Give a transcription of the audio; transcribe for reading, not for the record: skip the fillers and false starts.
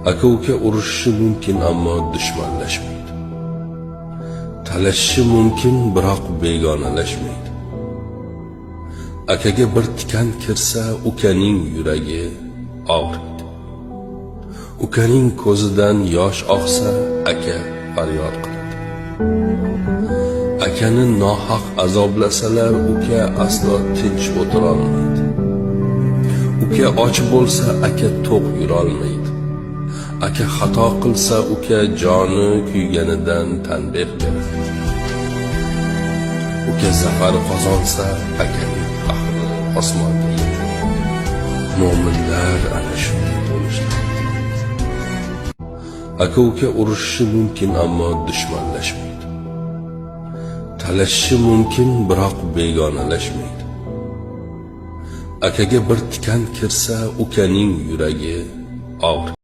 Aka-uka urushishi mumkin, ammo dushmanlashmaydi. Talashishi mumkin, biroq begonalashmaydi. Akaga bir tikan kirsa, ukaning yuragi og'riydi. Ukaning ko'zidan yosh oqsa, aka faryod qiladi. Akani nohaq azoblasalar, uka aslo tinch o'tira olmaydi. Uka och bo'lsa, aka to'q yura olmaydi. Aka xato qilsa, uka joni kuyganidan tanbeh beradi. Uka zafar qozonsa, akaning faxri osmonga yetadi. Mo'minlar ana shunday bo'lishadi. Aka-uka urushishi mumkin, ammo dushmanlashmaydi. Talashishi mumkin, biroq begonalashmaydi. Akaga bir tikan kirsa, ukaning yuragi og'riydi.